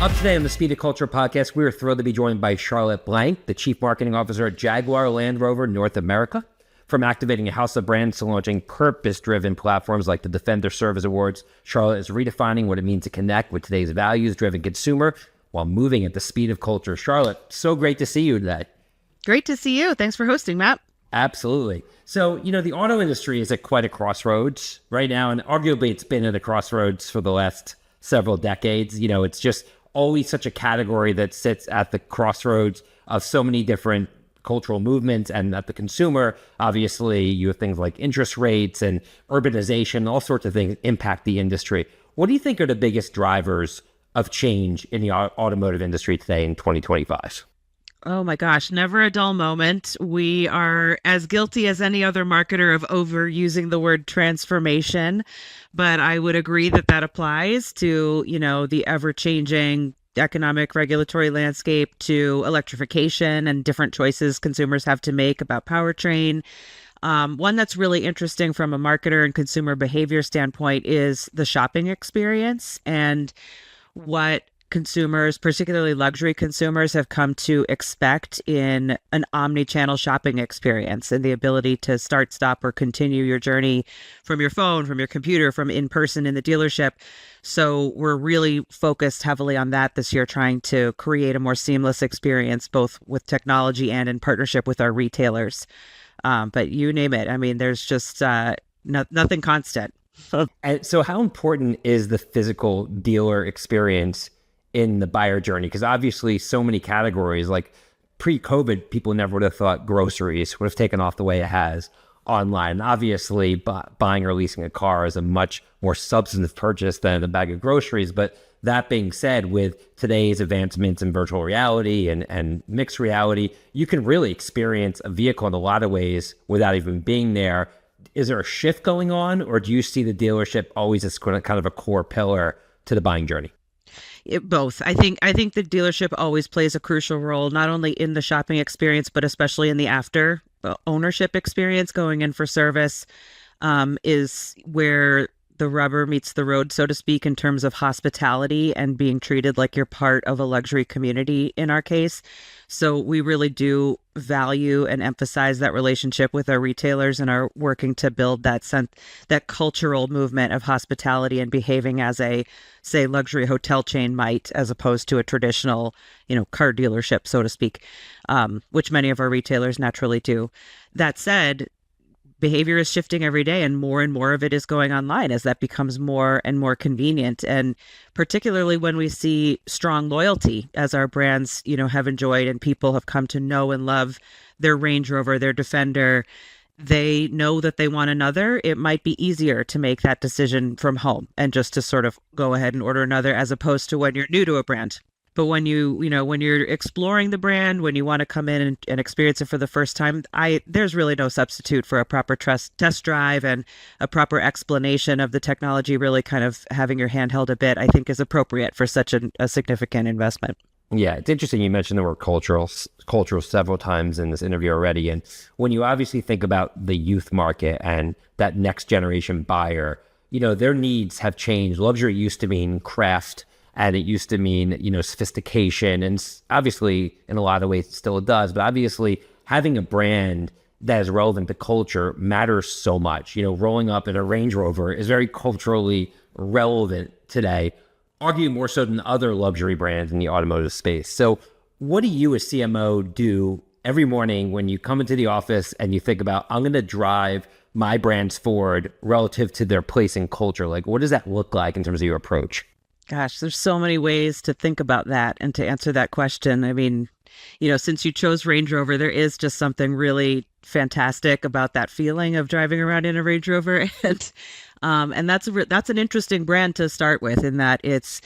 Up today on the Speed of Culture podcast, we are thrilled to be joined by Charlotte Blank, the Chief Marketing Officer at Jaguar Land Rover North America. From activating a house of brands to launching purpose-driven platforms like the Defender Service Awards, Charlotte is redefining what it means to connect with today's values-driven consumer while moving at the speed of culture. Charlotte, so great to see you today. Great to see you. Thanks for hosting, Matt. Absolutely. So, the auto industry is at quite a crossroads right now, and arguably it's been at a crossroads for the last several decades. It's just always such a category that sits at the crossroads of so many different cultural movements, and that the consumer, obviously, you have things like interest rates and urbanization, all sorts of things impact the industry. What do you think are the biggest drivers of change in the automotive industry today in 2025? Oh my gosh, never a dull moment. We are as guilty as any other marketer of overusing the word transformation, but I would agree that that applies to, the ever-changing economic regulatory landscape, to electrification and different choices consumers have to make about powertrain. One that's really interesting from a marketer and consumer behavior standpoint is the shopping experience and what consumers, particularly luxury consumers, have come to expect in an omni-channel shopping experience, and the ability to start, stop, or continue your journey from your phone, from your computer, from in person in the dealership. So we're really focused heavily on that this year, trying to create a more seamless experience, both with technology and in partnership with our retailers. But you name it. I mean, there's just nothing constant. And so how important is the physical dealer experience in the buyer journey? Because obviously so many categories, like pre-COVID, people never would have thought groceries would have taken off the way it has online. And obviously buying or leasing a car is a much more substantive purchase than a bag of groceries. But that being said, with today's advancements in virtual reality and mixed reality, you can really experience a vehicle in a lot of ways without even being there. Is there a shift going on, or do you see the dealership always as kind of a core pillar to the buying journey? Both. I think the dealership always plays a crucial role, not only in the shopping experience, but especially in the after ownership experience. Going in for service is where the rubber meets the road, so to speak, in terms of hospitality and being treated like you're part of a luxury community in our case. So we really do value and emphasize that relationship with our retailers and are working to build that cultural movement of hospitality and behaving as a, say, luxury hotel chain might, as opposed to a traditional, car dealership, so to speak, which many of our retailers naturally do. That said, behavior is shifting every day, and more of it is going online as that becomes more and more convenient. And particularly when we see strong loyalty, as our brands, have enjoyed and people have come to know and love their Range Rover, their Defender, they know that they want another. It might be easier to make that decision from home and just to sort of go ahead and order another, as opposed to when you're new to a brand. But when when you're exploring the brand, when you want to come in and experience it for the first time, there's really no substitute for a proper test drive, and a proper explanation of the technology. Really kind of having your hand held a bit, I think, is appropriate for such a significant investment. Yeah, it's interesting you mentioned the word cultural several times in this interview already. And when you obviously think about the youth market and that next generation buyer, their needs have changed. Luxury used to mean craft, and it used to mean, sophistication. And obviously, in a lot of ways, it still does. But obviously, having a brand that is relevant to culture matters so much. Rolling up in a Range Rover is very culturally relevant today, arguably more so than other luxury brands in the automotive space. So what do you as CMO do every morning when you come into the office and you think about, I'm going to drive my brands forward relative to their place in culture? Like, what does that look like in terms of your approach? Gosh, there's so many ways to think about that and to answer that question. I mean, since you chose Range Rover, there is just something really fantastic about that feeling of driving around in a Range Rover. And that's an interesting brand to start with, in that it's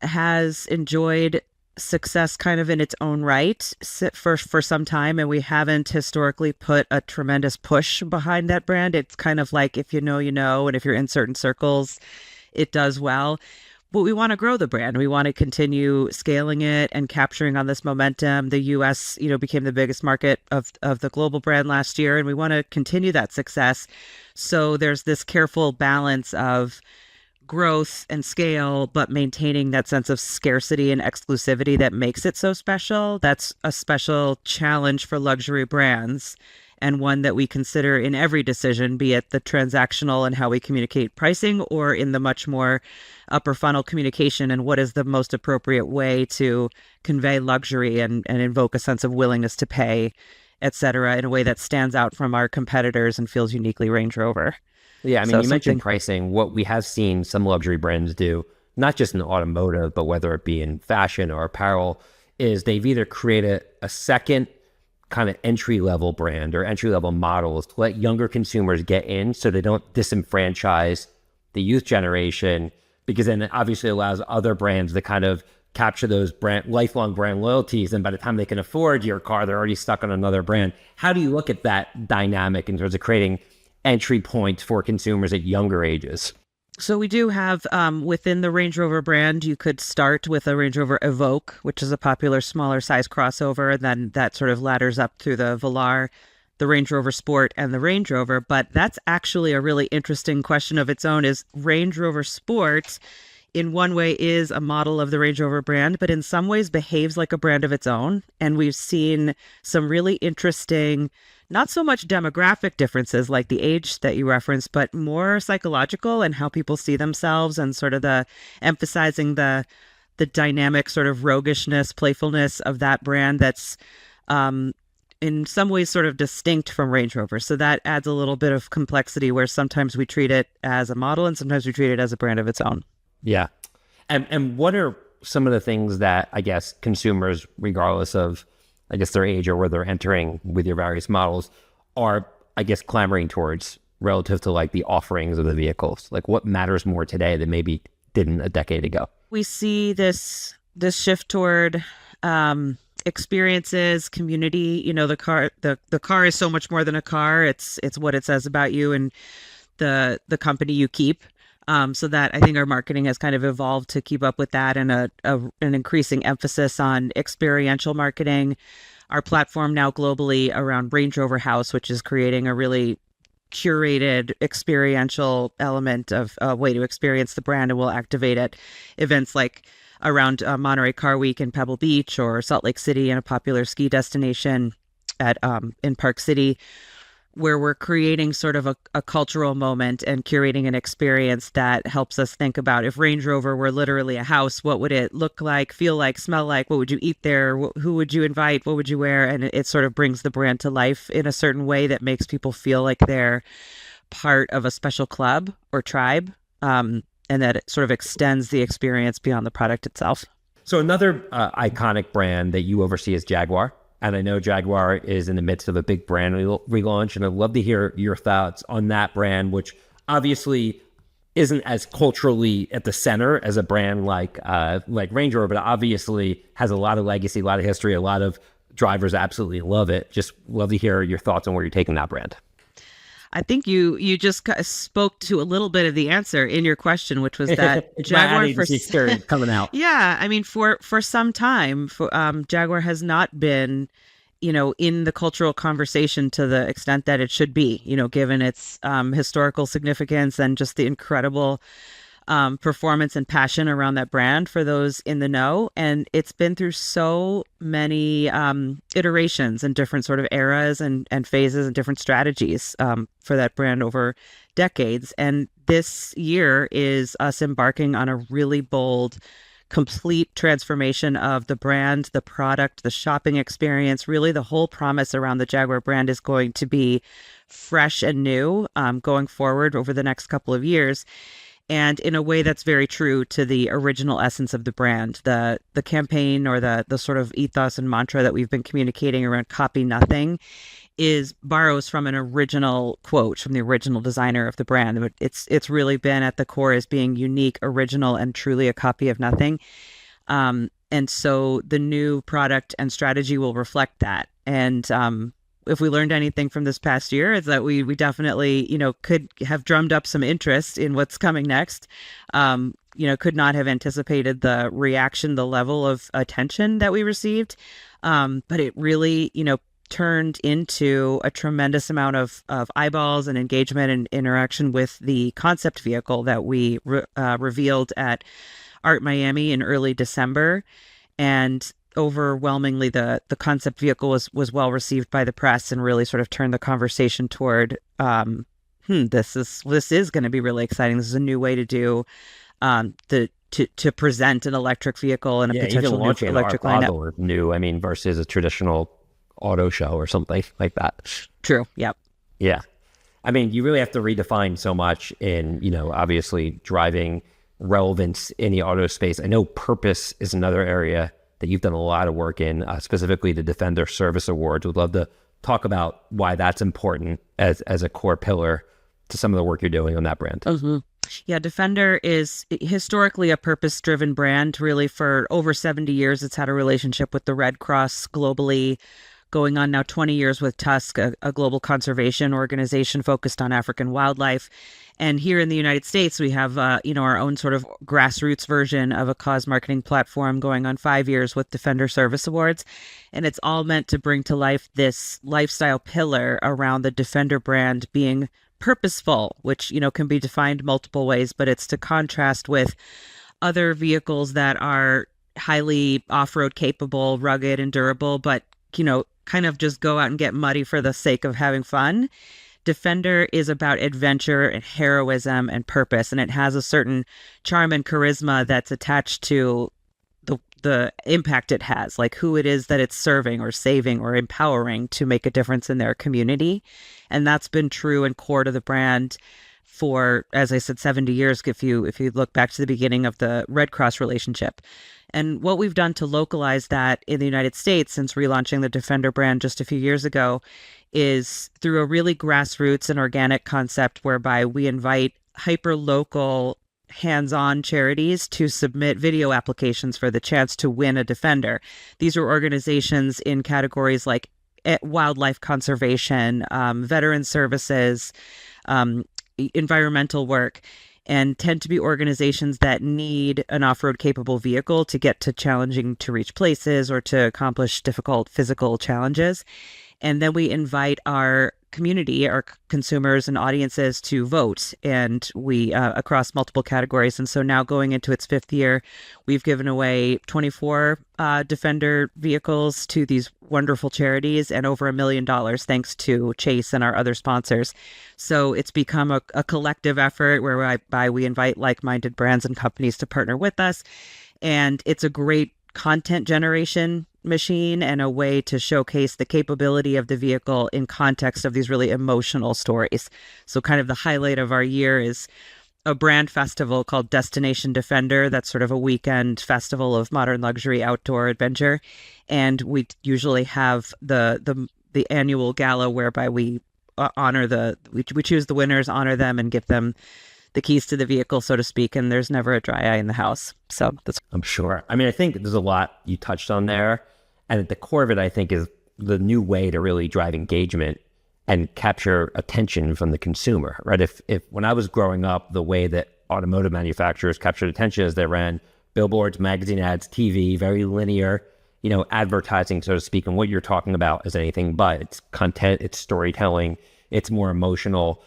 has enjoyed success kind of in its own right for some time, and we haven't historically put a tremendous push behind that brand. It's kind of like, if you know, and if you're in certain circles, it does well. But we want to grow the brand. We want to continue scaling it and capturing on this momentum. The U.S., became the biggest market of the global brand last year, and we want to continue that success. So there's this careful balance of growth and scale, but maintaining that sense of scarcity and exclusivity that makes it so special. That's a special challenge for luxury brands, and one that we consider in every decision, be it the transactional and how we communicate pricing, or in the much more upper funnel communication and what is the most appropriate way to convey luxury and invoke a sense of willingness to pay, et cetera, in a way that stands out from our competitors and feels uniquely Range Rover. Yeah, I mean, So you mentioned something, pricing. What we have seen some luxury brands do, not just in automotive, but whether it be in fashion or apparel, is they've either created a second kind of entry level brand or entry level models to let younger consumers get in so they don't disenfranchise the youth generation, because then it obviously allows other brands to kind of capture those lifelong brand loyalties. And by the time they can afford your car, they're already stuck on another brand. How do you look at that dynamic in terms of creating entry points for consumers at younger ages? so we do have within the Range Rover brand, you could start with a Range Rover Evoque, which is a popular smaller size crossover. Then that sort of ladders up through the Velar, the Range Rover Sport, and the Range Rover. But that's actually a really interesting question of its own. Is Range Rover Sport in one way is a model of the Range Rover brand, but in some ways behaves like a brand of its own. And we've seen some really interesting, not so much demographic differences like the age that you referenced, but more psychological and how people see themselves, and sort of the emphasizing the dynamic sort of roguishness, playfulness of that brand that's in some ways sort of distinct from Range Rover. So that adds a little bit of complexity where sometimes we treat it as a model and sometimes we treat it as a brand of its own. Yeah. And what are some of the things that I guess consumers, regardless of, I guess, their age or where they're entering with your various models, are, I guess, clamoring towards relative to like the offerings of the vehicles? Like what matters more today than maybe didn't a decade ago? We see this shift toward experiences, community. You know, the car is so much more than a car. It's what it says about you and the company you keep. So that I think our marketing has kind of evolved to keep up with that, and an increasing emphasis on experiential marketing. Our platform now globally around Range Rover House, which is creating a really curated experiential element of a way to experience the brand, and we'll activate at events like around Monterey Car Week in Pebble Beach, or Salt Lake City and a popular ski destination at in Park City, where we're creating sort of a cultural moment and curating an experience that helps us think about, if Range Rover were literally a house, what would it look like, feel like, smell like? What would you eat there? Who would you invite? What would you wear? And it sort of brings the brand to life in a certain way that makes people feel like they're part of a special club or tribe, and that it sort of extends the experience beyond the product itself. So another iconic brand that you oversee is Jaguar. And I know Jaguar is in the midst of a big brand relaunch, and I'd love to hear your thoughts on that brand, which obviously isn't as culturally at the center as a brand like Range Rover, but obviously has a lot of legacy, a lot of history, a lot of drivers absolutely love it. Just love to hear your thoughts on where you're taking that brand. I think you just spoke to a little bit of the answer in your question, which was that It's Jaguar my ad agency experience coming out. Yeah, I mean, for some time, Jaguar has not been, in the cultural conversation to the extent that it should be, given its historical significance and just the incredible performance and passion around that brand for those in the know. And it's been through so many iterations and different sort of eras and phases and different strategies for that brand over decades. And this year is us embarking on a really bold, complete transformation of the brand, the product, the shopping experience. Really, the whole promise around the Jaguar brand is going to be fresh and new going forward over the next couple of years. And in a way that's very true to the original essence of the brand. The campaign, or the sort of ethos and mantra that we've been communicating around copy nothing, borrows from an original quote from the original designer of the brand. It's really been at the core as being unique, original, and truly a copy of nothing. And so the new product and strategy will reflect that. And if we learned anything from this past year, is that we definitely, could have drummed up some interest in what's coming next. Could not have anticipated the reaction, the level of attention that we received. But it really, turned into a tremendous amount of eyeballs and engagement and interaction with the concept vehicle that we revealed at Art Miami in early December. And overwhelmingly, the concept vehicle was well received by the press and really sort of turned the conversation toward this is going to be really exciting. This is a new way to do to present an electric vehicle and a potential even launching new electric an lineup. or new, I mean, versus a traditional auto show or something like that. True. Yep. Yeah. I mean, you really have to redefine so much in, obviously driving relevance in the auto space. I know purpose is another area that you've done a lot of work in, specifically the Defender Service Awards. Would love to talk about why that's important as a core pillar to some of the work you're doing on that brand. Mm-hmm. Yeah, Defender is historically a purpose-driven brand. Really, for over 70 years, it's had a relationship with the Red Cross globally, going on now 20 years with Tusk, a global conservation organization focused on African wildlife. And here in the United States, we have, our own sort of grassroots version of a cause marketing platform going on 5 years with Defender Service Awards. And it's all meant to bring to life this lifestyle pillar around the Defender brand being purposeful, which, can be defined multiple ways, but it's to contrast with other vehicles that are highly off-road capable, rugged and durable, but, kind of just go out and get muddy for the sake of having fun. Defender is about adventure and heroism and purpose, and it has a certain charm and charisma that's attached to the impact it has, like who it is that it's serving or saving or empowering to make a difference in their community. And that's been true and core to the brand for, as I said, 70 years, if you look back to the beginning of the Red Cross relationship. And what we've done to localize that in the United States since relaunching the Defender brand just a few years ago is through a really grassroots and organic concept whereby we invite hyper-local hands-on charities to submit video applications for the chance to win a Defender. These are organizations in categories like wildlife conservation, veteran services, environmental work, and tend to be organizations that need an off-road capable vehicle to get to challenging to reach places or to accomplish difficult physical challenges. And then we invite our community, our consumers and audiences to vote, and we across multiple categories. And so now going into its 5th year, we've given away 24 Defender vehicles to these wonderful charities and over $1 million thanks to Chase and our other sponsors. So it's become a collective effort whereby we invite like-minded brands and companies to partner with us. And it's a great content generation machine and a way to showcase the capability of the vehicle in context of these really emotional stories. So kind of the highlight of our year is a brand festival called Destination Defender. That's sort of a weekend festival of modern luxury outdoor adventure. And we usually have the annual gala whereby we honor we choose the winners, honor them, and give them the keys to the vehicle, so to speak, and there's never a dry eye in the house. So that's... I'm sure. I mean, I think there's a lot you touched on there. And at the core of it, I think, is the new way to really drive engagement and capture attention from the consumer, right? If when I was growing up, the way that automotive manufacturers captured attention is they ran billboards, magazine ads, TV, very linear, advertising, so to speak. And what you're talking about is anything but. It's content, it's storytelling, it's more emotional.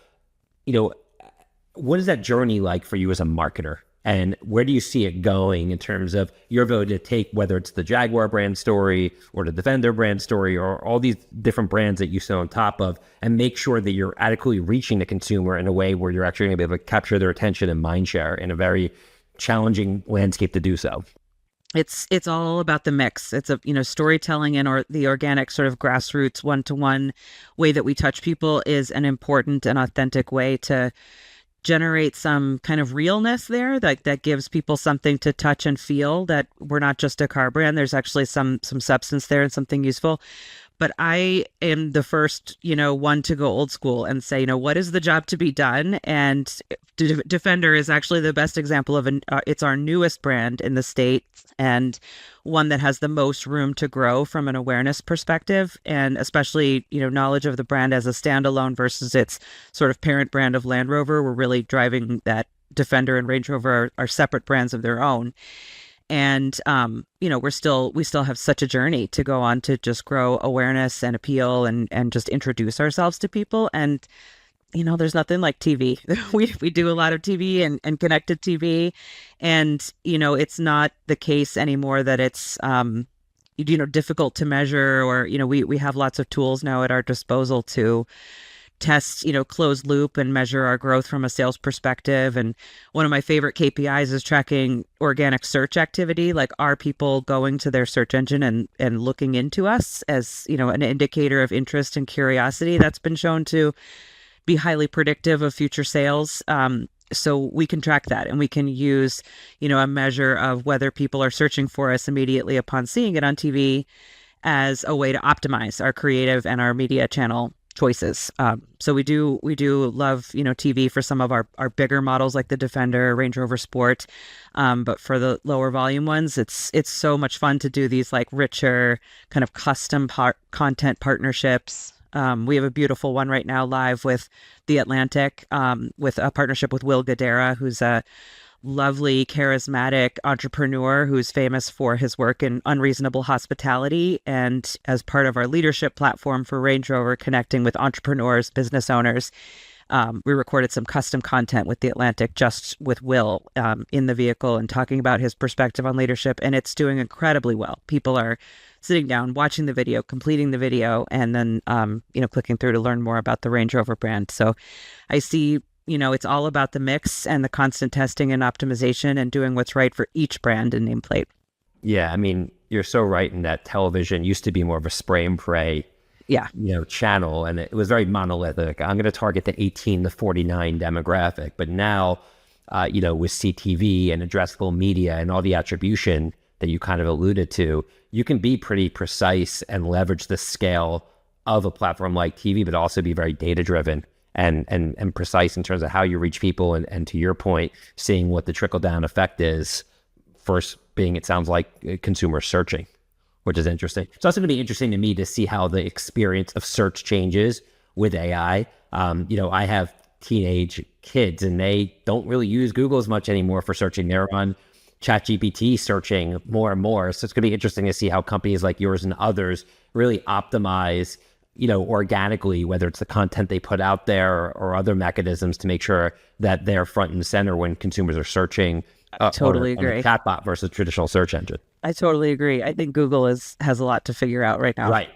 What is that journey like for you as a marketer? And where do you see it going in terms of your ability to take, whether it's the Jaguar brand story or the Defender brand story or all these different brands that you sit on top of, and make sure that you're adequately reaching the consumer in a way where you're actually going to be able to capture their attention and mind share in a very challenging landscape to do so? It's all about the mix. It's storytelling and the organic sort of grassroots one-to-one way that we touch people is an important and authentic way to generate some kind of realness there that gives people something to touch and feel, that we're not just a car brand. There's actually some substance there and something useful. But I am the first, one to go old school and say, what is the job to be done? And Defender is actually the best example of it's our newest brand in the States and one that has the most room to grow from an awareness perspective, and especially, knowledge of the brand as a standalone versus its sort of parent brand of Land Rover. We're really driving that Defender and Range Rover are separate brands of their own. And we still have such a journey to go on to just grow awareness and appeal and just introduce ourselves to people. And there's nothing like TV. We do a lot of TV and connected TV, and it's not the case anymore that it's difficult to measure, or we have lots of tools now at our disposal to test closed loop and measure our growth from a sales perspective. And one of my favorite KPIs is tracking organic search activity. Like, are people going to their search engine and looking into us as an indicator of interest and curiosity? That's been shown to be highly predictive of future sales. So we can track that, and we can use a measure of whether people are searching for us immediately upon seeing it on TV as a way to optimize our creative and our media channel choices. So we do love TV for some of our bigger models like the Defender, Range Rover Sport, but for the lower volume ones, it's so much fun to do these like richer kind of custom content partnerships. We have a beautiful one right now live with The Atlantic, with a partnership with Will Guidara, who's a lovely, charismatic entrepreneur who's famous for his work in unreasonable hospitality. And as part of our leadership platform for Range Rover, connecting with entrepreneurs, business owners, we recorded some custom content with The Atlantic, just with Will in the vehicle, and talking about his perspective on leadership. And it's doing incredibly well. People are sitting down, watching the video, completing the video, and then, clicking through to learn more about the Range Rover brand. So I see, it's all about the mix and the constant testing and optimization and doing what's right for each brand and nameplate. Yeah, I mean, you're so right in that television used to be more of a spray and pray channel, and it was very monolithic. I'm going to target the 18 to 49 demographic, but now, with CTV and addressable media and all the attribution that you kind of alluded to, you can be pretty precise and leverage the scale of a platform like TV, but also be very data driven and precise in terms of how you reach people. And to your point, seeing what the trickle down effect is, first being, it sounds like, consumer searching, which is interesting. It's also going to be interesting to me to see how the experience of search changes with AI. I have teenage kids and they don't really use Google as much anymore for searching. They're on ChatGPT searching more and more. So it's going to be interesting to see how companies like yours and others really optimize, organically, whether it's the content they put out there or other mechanisms to make sure that they're front and center when consumers are searching. I totally agree. Chatbot versus traditional search engine. I totally agree. I think Google has a lot to figure out right now. Right.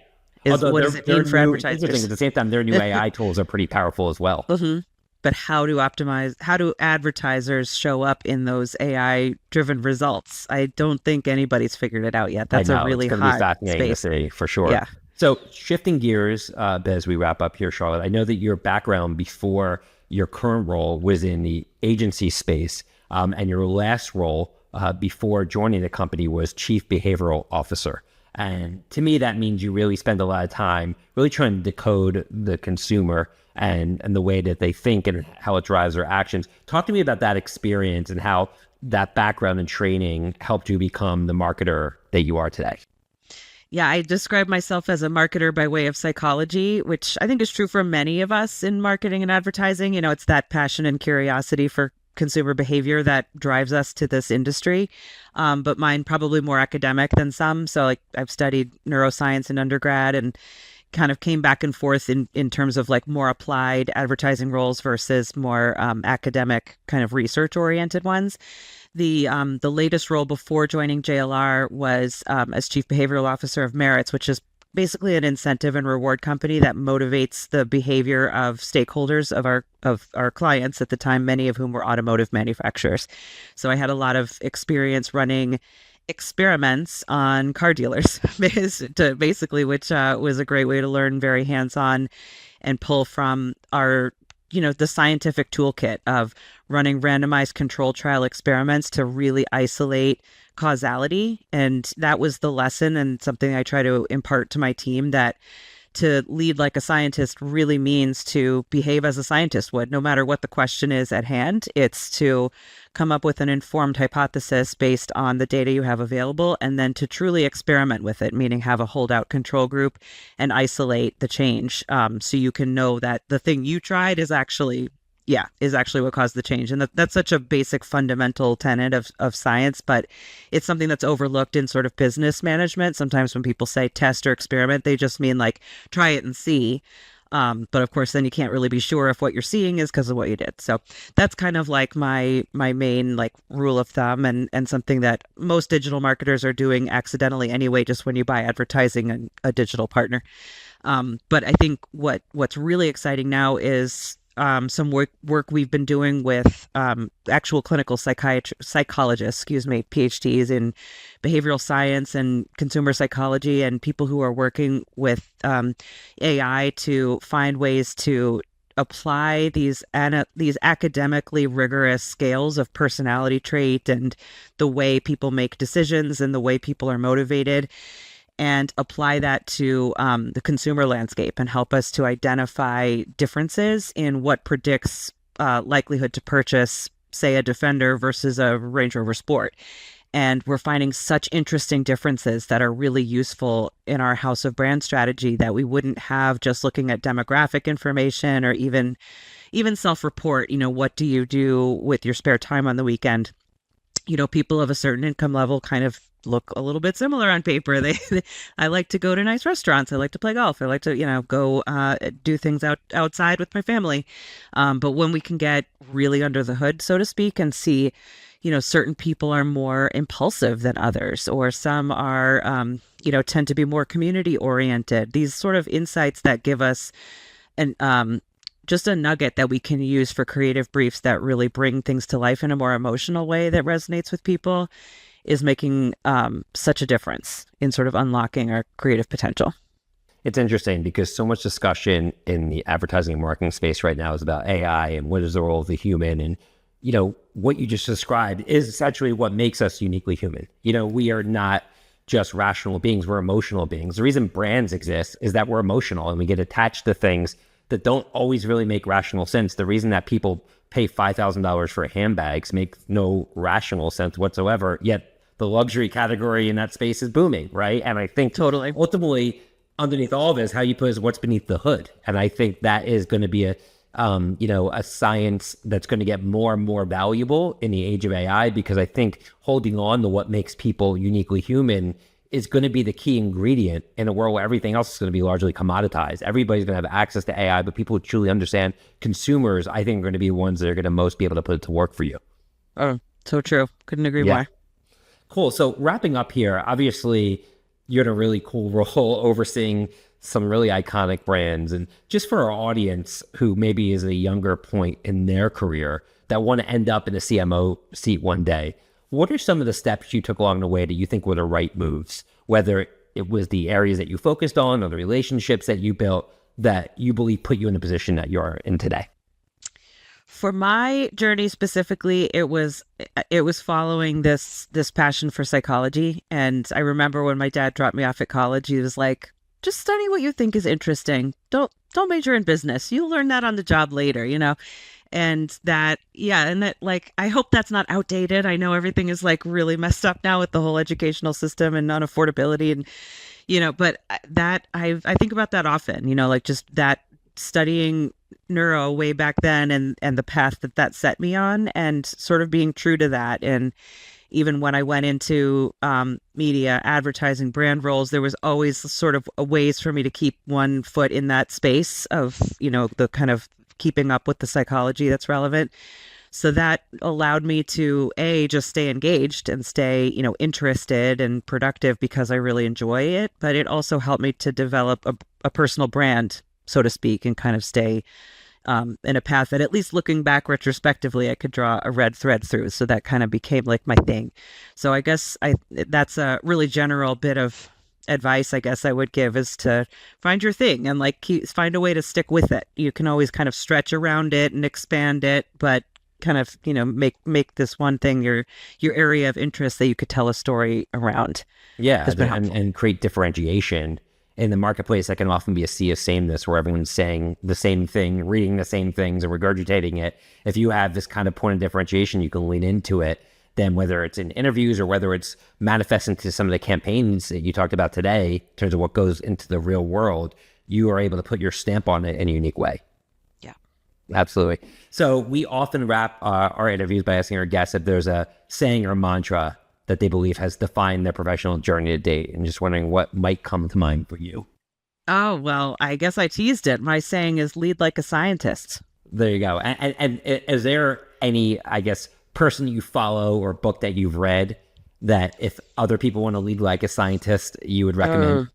What does it mean for advertisers? At the same time, their new AI tools are pretty powerful as well. Mm-hmm. But how do advertisers show up in those AI-driven results? I don't think anybody's figured it out yet. That's a really hot space. To see, for sure. Yeah. So shifting gears, as we wrap up here, Charlotte, I know that your background before your current role was in the agency space, and your last role before joining the company was Chief Behavioral Officer. And to me, that means you really spend a lot of time really trying to decode the consumer and the way that they think and how it drives their actions. Talk to me about that experience and how that background and training helped you become the marketer that you are today. Yeah, I describe myself as a marketer by way of psychology, which I think is true for many of us in marketing and advertising. It's that passion and curiosity for consumer behavior that drives us to this industry. But mine probably more academic than some. So I've studied neuroscience in undergrad and kind of came back and forth in terms of more applied advertising roles versus more academic kind of research oriented ones. The latest role before joining JLR was as Chief Behavioral Officer of Merits, which is basically an incentive and reward company that motivates the behavior of stakeholders of our clients at the time, many of whom were automotive manufacturers. So I had a lot of experience running experiments on car dealers, which was a great way to learn very hands-on and pull from our, the scientific toolkit of running randomized control trial experiments to really isolate causality. And that was the lesson and something I try to impart to my team, that to lead like a scientist really means to behave as a scientist would, no matter what the question is at hand. It's to come up with an informed hypothesis based on the data you have available, and then to truly experiment with it, meaning have a holdout control group and isolate the change, so you can know that the thing you tried is actually yeah, is actually what caused the change. And that's such a basic fundamental tenet of science, but it's something that's overlooked in sort of business management. Sometimes when people say test or experiment, they just mean like try it and see. But of course, then you can't really be sure if what you're seeing is because of what you did. So that's kind of like my main like rule of thumb, and something that most digital marketers are doing accidentally anyway, just when you buy advertising and a digital partner. But I think what's really exciting now is some work we've been doing with actual clinical psychologists, PhDs in behavioral science and consumer psychology, and people who are working with AI to find ways to apply these academically rigorous scales of personality trait and the way people make decisions and the way people are motivated, and apply that to the consumer landscape and help us to identify differences in what predicts likelihood to purchase, say, a Defender versus a Range Rover Sport. And we're finding such interesting differences that are really useful in our house of brand strategy that we wouldn't have just looking at demographic information or even self-report. What do you do with your spare time on the weekend? People of a certain income level kind of look a little bit similar on paper. I like to go to nice restaurants. I like to play golf. I like to, go do things outside with my family. But when we can get really under the hood, so to speak, and see, certain people are more impulsive than others, or some are, tend to be more community oriented. These sort of insights that give us just a nugget that we can use for creative briefs that really bring things to life in a more emotional way that resonates with people is making such a difference in sort of unlocking our creative potential. It's interesting because so much discussion in the advertising and marketing space right now is about AI and what is the role of the human. And, what you just described is essentially what makes us uniquely human. We are not just rational beings, we're emotional beings. The reason brands exist is that we're emotional and we get attached to things that don't always really make rational sense. The reason that people pay $5,000 for handbags makes no rational sense whatsoever, yet the luxury category in that space is booming, right? And I think Totally. ultimately underneath all this, how you put is what's beneath the hood. And I think that is going to be a science that's going to get more and more valuable in the age of AI, because I think holding on to what makes people uniquely human is going to be the key ingredient in a world where everything else is going to be largely commoditized. Everybody's going to have access to AI, but people who truly understand consumers, I think, are going to be ones that are going to most be able to put it to work for you. Oh, so true. Couldn't agree more. Cool. So wrapping up here, obviously you're in a really cool role overseeing some really iconic brands. And just for our audience who maybe is at a younger point in their career that want to end up in a CMO seat one day, what are some of the steps you took along the way that you think were the right moves, whether it was the areas that you focused on or the relationships that you built that you believe put you in the position that you're in today? For my journey specifically, it was following this passion for psychology. And I remember when my dad dropped me off at college, he was like, just study what you think is interesting. Don't major in business. You'll learn that on the job later, And that, like, I hope that's not outdated. I know everything is like really messed up now with the whole educational system and unaffordability and, but that I think about that often, like just that studying neuro way back then and the path that set me on and sort of being true to that. And even when I went into media, advertising, brand roles, there was always sort of ways for me to keep one foot in that space of, the kind of keeping up with the psychology that's relevant. So that allowed me to just stay engaged and stay, interested and productive because I really enjoy it. But it also helped me to develop a personal brand, so to speak, and kind of stay in a path that, at least looking back retrospectively, I could draw a red thread through. So that kind of became like my thing. So I guess that's a really general bit of advice I guess I would give, is to find your thing and like find a way to stick with it. You can always kind of stretch around it and expand it, but kind of, make this one thing your area of interest that you could tell a story around. Yeah, and create differentiation. In the marketplace, that can often be a sea of sameness where everyone's saying the same thing, reading the same things, and regurgitating it. If you have this kind of point of differentiation, you can lean into it. Then whether it's in interviews or whether it's manifesting to some of the campaigns that you talked about today, in terms of what goes into the real world, you are able to put your stamp on it in a unique way. Absolutely. So we often wrap our interviews by asking our guests if there's a saying or mantra that they believe has defined their professional journey to date, and just wondering what might come to mind for you. Oh, well, I guess I teased it. My saying is lead like a scientist. There you go. And is there any, I guess, person you follow or book that you've read that if other people want to lead like a scientist, you would recommend?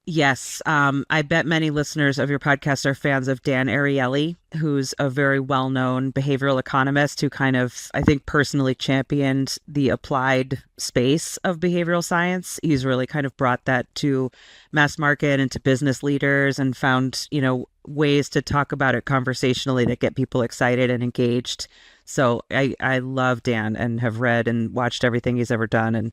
Yes. I bet many listeners of your podcast are fans of Dan Ariely, who's a very well-known behavioral economist who kind of, I think, personally championed the applied space of behavioral science. He's really kind of brought that to mass market and to business leaders and found, ways to talk about it conversationally that get people excited and engaged. So I love Dan and have read and watched everything he's ever done and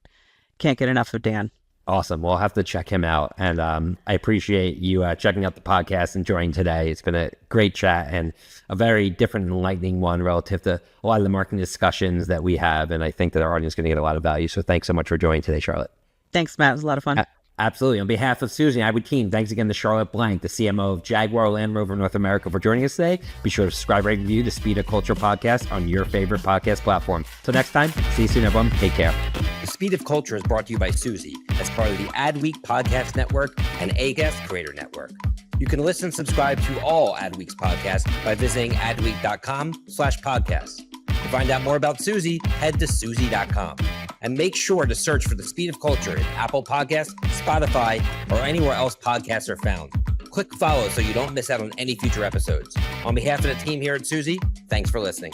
can't get enough of Dan. Awesome. Well, I'll have to check him out. And I appreciate you checking out the podcast and joining today. It's been a great chat and a very different and enlightening one relative to a lot of the marketing discussions that we have. And I think that our audience is going to get a lot of value. So thanks so much for joining today, Charlotte. Thanks, Matt. It was a lot of fun. Absolutely. On behalf of Suzy and Edward Keene, thanks again to Charlotte Blank, the CMO of Jaguar Land Rover North America, for joining us today. Be sure to subscribe, rate, and review the Speed of Culture podcast on your favorite podcast platform. Till next time, see you soon, everyone. Take care. The Speed of Culture is brought to you by Suzy as part of the Adweek Podcast Network and AGAS Creator Network. You can listen and subscribe to all Adweek's podcasts by visiting adweek.com/podcasts. To find out more about Suzy, head to Suzy.com. And make sure to search for The Speed of Culture in Apple Podcasts, Spotify, or anywhere else podcasts are found. Click follow so you don't miss out on any future episodes. On behalf of the team here at Suzy, thanks for listening.